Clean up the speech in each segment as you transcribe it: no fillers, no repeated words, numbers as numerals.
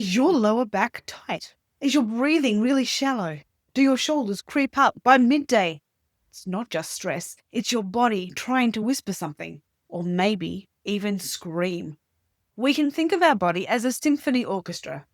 Is your lower back tight? Is your breathing really shallow? Do your shoulders creep up by midday? It's not just stress, it's your body trying to whisper something, or maybe even scream. We can think of our body as a symphony orchestra.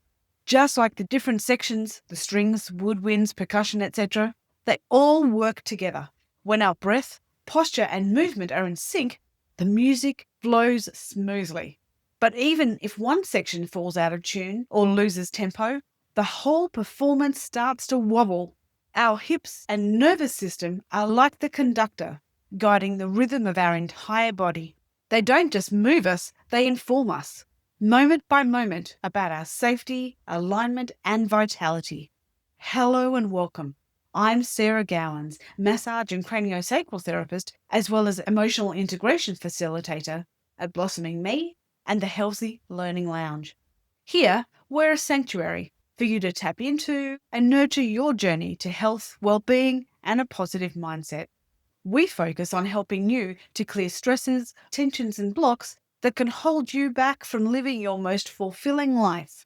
Just like the different sections, the strings, woodwinds, percussion, etc., they all work together. When our breath, posture, and movement are in sync, the music flows smoothly. But even if one section falls out of tune or loses tempo, the whole performance starts to wobble. Our hips and nervous system are like the conductor, guiding the rhythm of our entire body. They don't just move us, they inform us, moment by moment, about our safety, alignment, and vitality. Hello and welcome. I'm Sarah Gowans, massage and craniosacral therapist, as well as emotional integration facilitator at Blossoming Me and the Healthy Learning Lounge. Here, we're a sanctuary for you to tap into and nurture your journey to health, well-being, and a positive mindset. We focus on helping you to clear stresses, tensions, and blocks that can hold you back from living your most fulfilling life.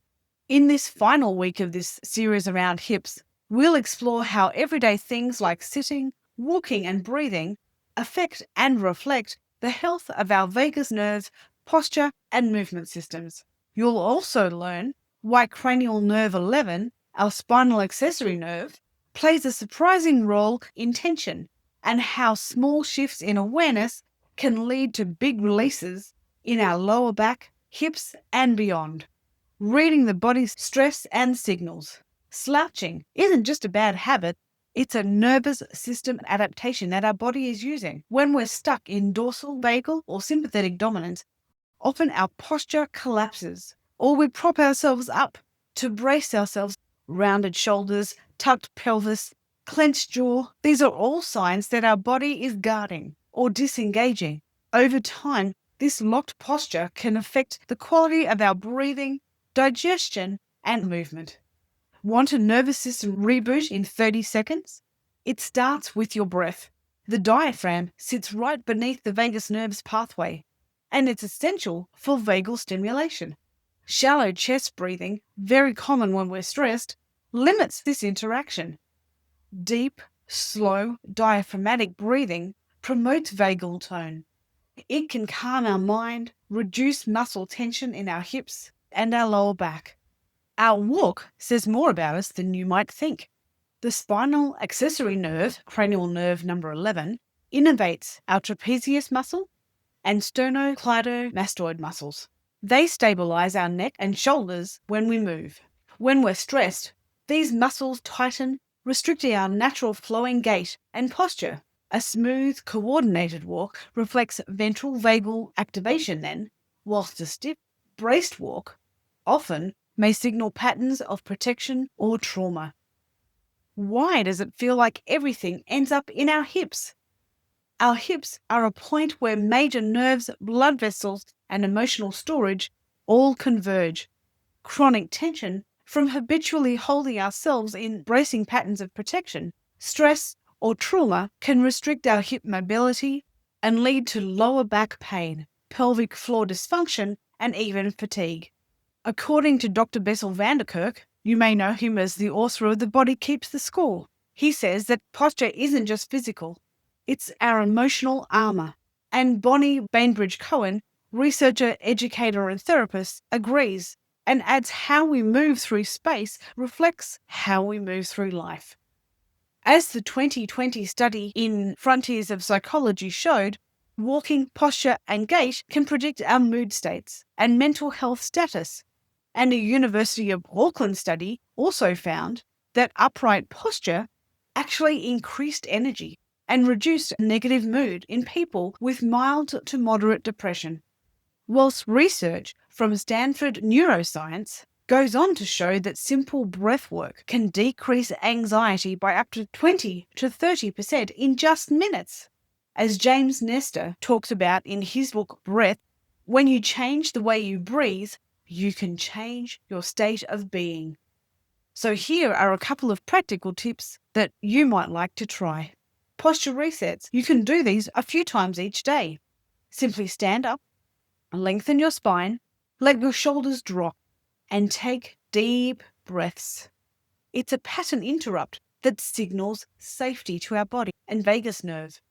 In this final week of this series around hips, we'll explore how everyday things like sitting, walking, and breathing affect and reflect the health of our vagus nerve, posture, and movement systems. You'll also learn why cranial nerve 11, our spinal accessory nerve, plays a surprising role in tension, and how small shifts in awareness can lead to big releases in our lower back, hips, and beyond. Reading the body's stress and signals. Slouching isn't just a bad habit, it's a nervous system adaptation that our body is using. When we're stuck in dorsal, vagal, or sympathetic dominance, often our posture collapses, or we prop ourselves up to brace ourselves. Rounded shoulders, tucked pelvis, clenched jaw, these are all signs that our body is guarding or disengaging. Over time, this locked posture can affect the quality of our breathing, digestion, and movement. Want a nervous system reboot in 30 seconds? It starts with your breath. The diaphragm sits right beneath the vagus nerve's pathway, and it's essential for vagal stimulation. Shallow chest breathing, very common when we're stressed, limits this interaction. Deep, slow, diaphragmatic breathing promotes vagal tone. It can calm our mind, reduce muscle tension in our hips and our lower back. Our walk says more about us than you might think. The spinal accessory nerve, cranial nerve number 11, innervates our trapezius muscle and sternocleidomastoid muscles. They stabilize our neck and shoulders when we move. When we're stressed, these muscles tighten, restricting our natural flowing gait and posture. A smooth, coordinated walk reflects ventral vagal activation then, whilst a stiff, braced walk often may signal patterns of protection or trauma. Why does it feel like everything ends up in our hips? Our hips are a point where major nerves, blood vessels, and emotional storage all converge. Chronic tension from habitually holding ourselves in bracing patterns of protection, stress, or trauma can restrict our hip mobility and lead to lower back pain, pelvic floor dysfunction, and even fatigue. According to Dr. Bessel van der Kolk, you may know him as the author of The Body Keeps the Score. He says that posture isn't just physical, it's our emotional armor. And Bonnie Bainbridge-Cohen, researcher, educator, and therapist, agrees and adds how we move through space reflects how we move through life. As the 2020 study in Frontiers of Psychology showed, walking, posture, and gait can predict our mood states and mental health status. And a University of Auckland study also found that upright posture actually increased energy and reduced negative mood in people with mild to moderate depression. Whilst research from Stanford Neuroscience goes on to show that simple breath work can decrease anxiety by up to 20 to 30% in just minutes. As James Nestor talks about in his book Breath, when you change the way you breathe, you can change your state of being. So here are a couple of practical tips that you might like to try. Posture resets. You can do these a few times each day. Simply stand up, lengthen your spine, let your shoulders drop, and take deep breaths. It's a pattern interrupt that signals safety to our body and vagus nerve.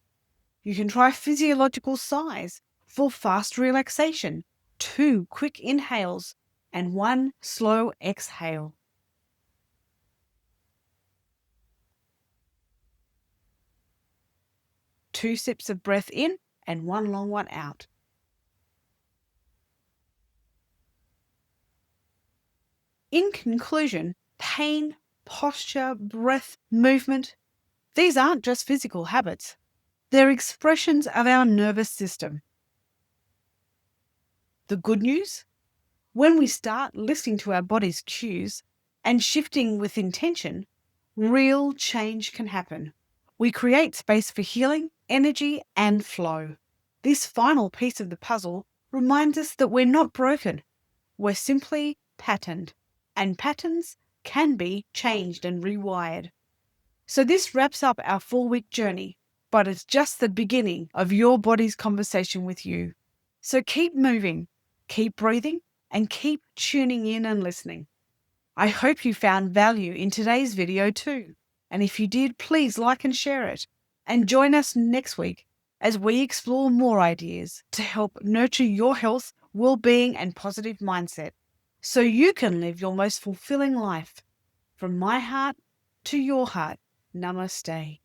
You can try physiological sighs for fast relaxation, 2 quick inhales and 1 slow exhale. Two sips of breath in and 1 long one out. In conclusion, pain, posture, breath, movement, these aren't just physical habits. They're expressions of our nervous system. The good news? When we start listening to our body's cues and shifting with intention, real change can happen. We create space for healing, energy, and flow. This final piece of the puzzle reminds us that we're not broken. We're simply patterned, and patterns can be changed and rewired. So this wraps up our 4-week journey, but it's just the beginning of your body's conversation with you. So keep moving, keep breathing, and keep tuning in and listening. I hope you found value in today's video too. And if you did, please like and share it. And join us next week as we explore more ideas to help nurture your health, well-being, and positive mindset so you can live your most fulfilling life. From my heart to your heart, namaste.